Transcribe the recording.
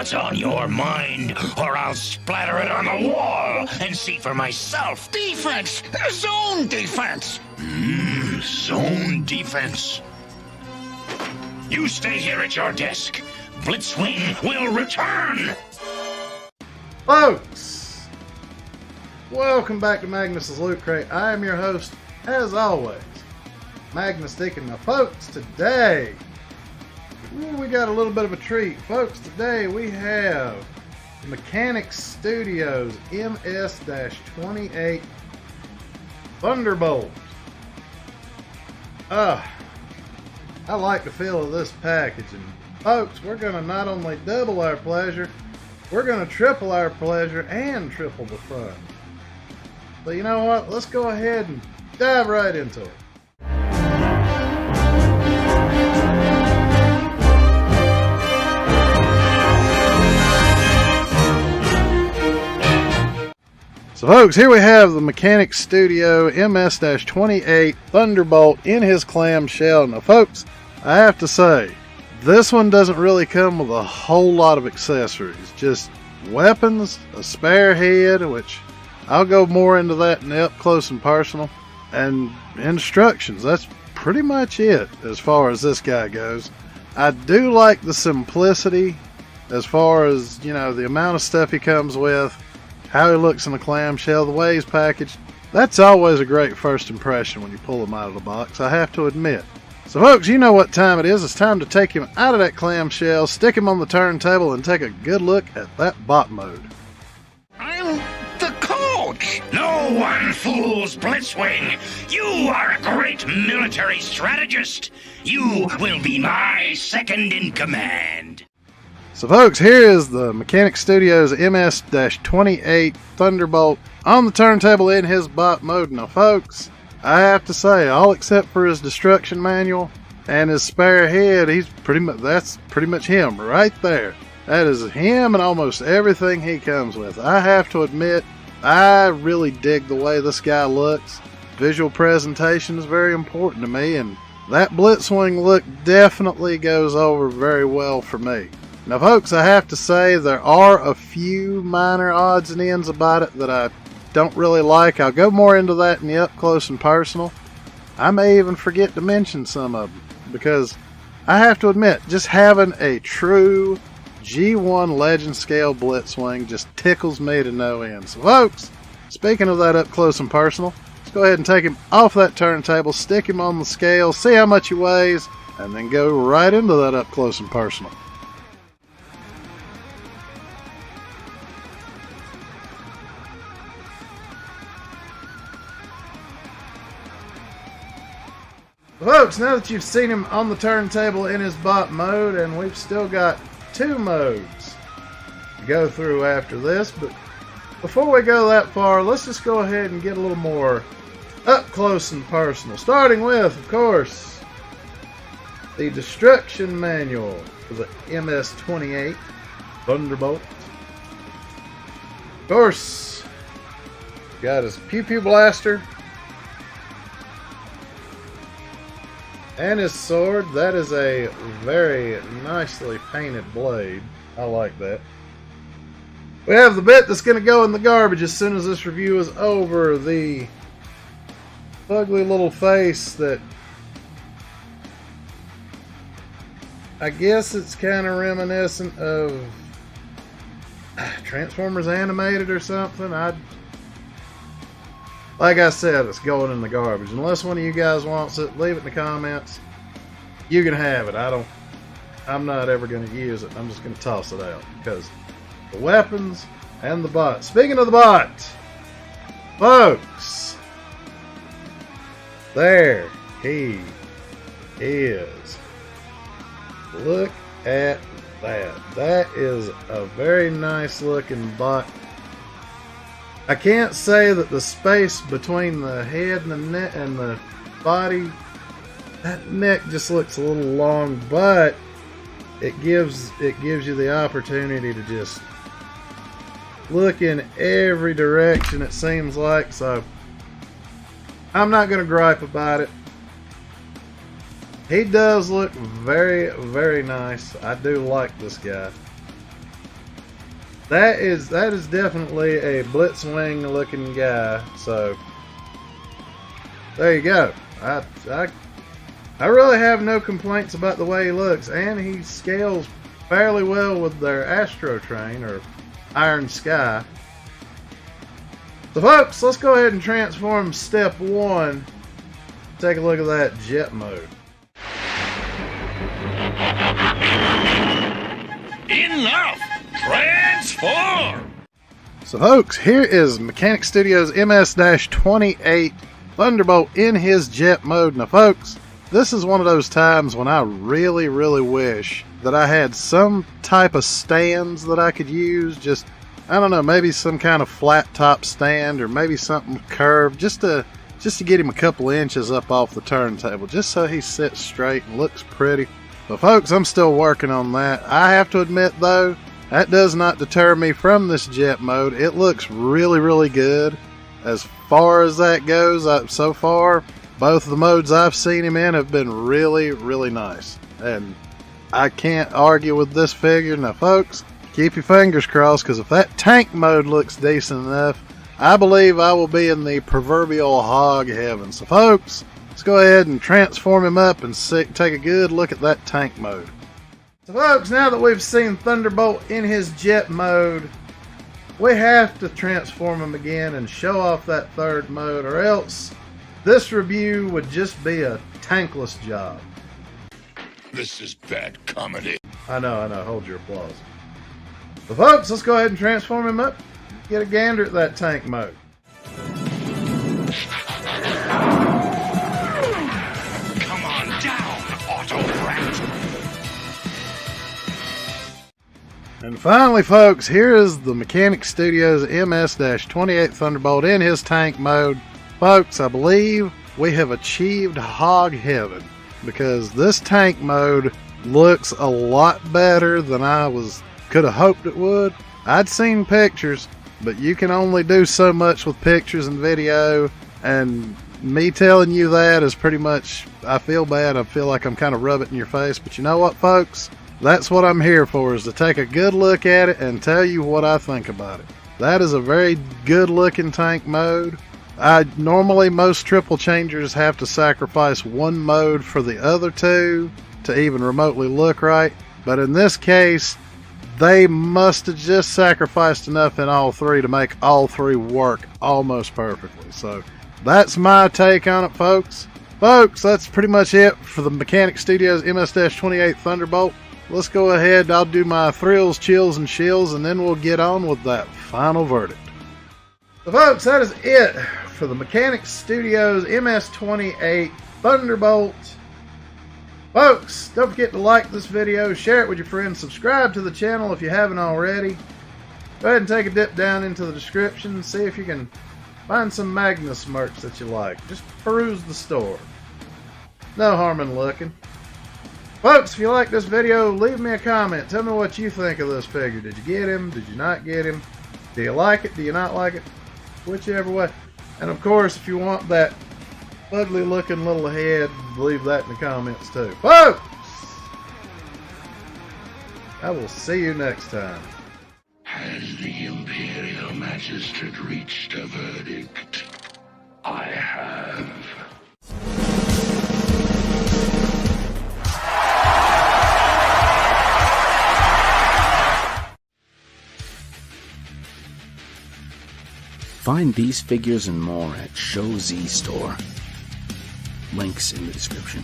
What's on your mind, or I'll splatter it on the wall and see for myself. Defense! Zone defense! Zone defense. You stay here at your desk. Blitzwing will return. Folks, welcome back to Magnus's Loot Crate. I am your host, as always, Magnus Deacon. Now, folks, today we got a little bit of a treat. Folks, today we have Mechanics Studios MS-28 Thunderbolt. I like the feel of this packaging. Folks, we're going to not only double our pleasure, we're going to triple our pleasure and triple the fun. So you know what? Let's go ahead and dive right into it. So folks, here we have the Mechanics Studio MS-28 Thunderbolt in his clamshell. Now folks, I have to say, this one doesn't really come with a whole lot of accessories. Just weapons, a spare head, which I'll go more into that in the up close and personal, and instructions. That's pretty much it as far as this guy goes. I do like the simplicity as far as, you know, the amount of stuff he comes with, how he looks in the clamshell, the way he's packaged. That's always a great first impression when you pull him out of the box, I have to admit. So folks, you know what time it is. It's time to take him out of that clamshell, stick him on the turntable, and take a good look at that bot mode. I'm the coach! No one fools Blitzwing. You are a great military strategist. You will be my second in command. So folks, here is the Mechanics Studios MS-28 Thunderbolt on the turntable in his bot mode. Now folks, I have to say, all except for his destruction manual and his spare head, that's pretty much him right there. That is him and almost everything he comes with. I have to admit, I really dig the way this guy looks. Visual presentation is very important to me, and that Blitzwing look definitely goes over very well for me. Now folks, I have to say there are a few minor odds and ends about it that I don't really like. I'll go more into that in the up close and personal. I may even forget to mention some of them, because I have to admit, just having a true G1 Legend Scale Blitzwing just tickles me to no end. So folks, speaking of that up close and personal, let's go ahead and take him off that turntable, stick him on the scale, see how much he weighs, and then go right into that up close and personal. Folks, now that you've seen him on the turntable in his bot mode, and we've still got two modes to go through after this, but before we go that far, let's just go ahead and get a little more up close and personal. Starting with, of course, the destruction manual for the MS-28 Thunderbolt. Of course, got his pew pew blaster. And his sword. That is a very nicely painted blade. I like that. We have the bit that's going to go in the garbage as soon as this review is over. The ugly little face that I guess it's kind of reminiscent of Transformers Animated or something. Like I said, it's going in the garbage. Unless one of you guys wants it, leave it in the comments. You can have it. I'm not ever going to use it. I'm just going to toss it out because the weapons and the bot. Speaking of the bot, folks, there he is. Look at that. That is a very nice looking bot. I can't say that the space between the head and the neck and the body, that neck just looks a little long, but it gives you the opportunity to just look in every direction, it seems like. So I'm not going to gripe about it. He does look very, very nice. I do like this guy. that is definitely a Blitzwing looking guy. So there you go. I really have no complaints about the way he looks, and he scales fairly well with their Astro Train or Iron Sky. So folks, let's go ahead and transform step 1. Take a look at that jet mode. Enough! Transform! So folks, here is Mechanic Studios MS-28 Thunderbolt in his jet mode. Now folks, this is one of those times when I really wish that I had some type of stands that I could use. Just, I don't know, maybe some kind of flat top stand or maybe something curved just to get him a couple inches up off the turntable, just so he sits straight and looks pretty. But folks, I'm still working on that. I have to admit though, that does not deter me from this jet mode. It looks really good. As far as that goes, so far, both of the modes I've seen him in have been really nice. And I can't argue with this figure. Now folks, keep your fingers crossed, because if that tank mode looks decent enough, I believe I will be in the proverbial hog heaven. So folks, let's go ahead and transform him up and take a good look at that tank mode. So folks, now that we've seen Thunderbolt in his jet mode, we have to transform him again and show off that third mode, or else this review would just be a tankless job. This is bad comedy. I know, hold your applause. So folks, let's go ahead and transform him up. Get a gander at that tank mode. Come on down, Auto Rat. And finally, folks, here is the Mechanic Studios MS-28 Thunderbolt in his tank mode. Folks, I believe we have achieved hog heaven, because this tank mode looks a lot better than I could have hoped it would. I'd seen pictures, but you can only do so much with pictures and video, and me telling you that is pretty much, I feel bad. I feel like I'm kind of rubbing it in your face, but you know what, folks? That's what I'm here for, is to take a good look at it and tell you what I think about it. That is a very good looking tank mode. Normally most triple changers have to sacrifice one mode for the other two to even remotely look right, but in this case they must have just sacrificed enough in all three to make all three work almost perfectly. So that's my take on it, folks. Folks, that's pretty much it for the Mechanic Studios MS-28 Thunderbolt. Let's go ahead, I'll do my thrills, chills, and shills, and then we'll get on with that final verdict. So folks, that is it for the Mechanic Studios MS-28 Thunderbolt. Folks, don't forget to like this video, share it with your friends, subscribe to the channel if you haven't already. Go ahead and take a dip down into the description and see if you can find some Magnus merch that you like. Just peruse the store. No harm in looking. Folks, if you like this video, leave me a comment. Tell me what you think of this figure. Did you get him? Did you not get him? Do you like it? Do you not like it? Whichever way. And of course, if you want that ugly looking little head, leave that in the comments too. Folks! I will see you next time. Has the Imperial Magistrate reached a verdict? I have. Find these figures and more at ShowZStore. Links in the description.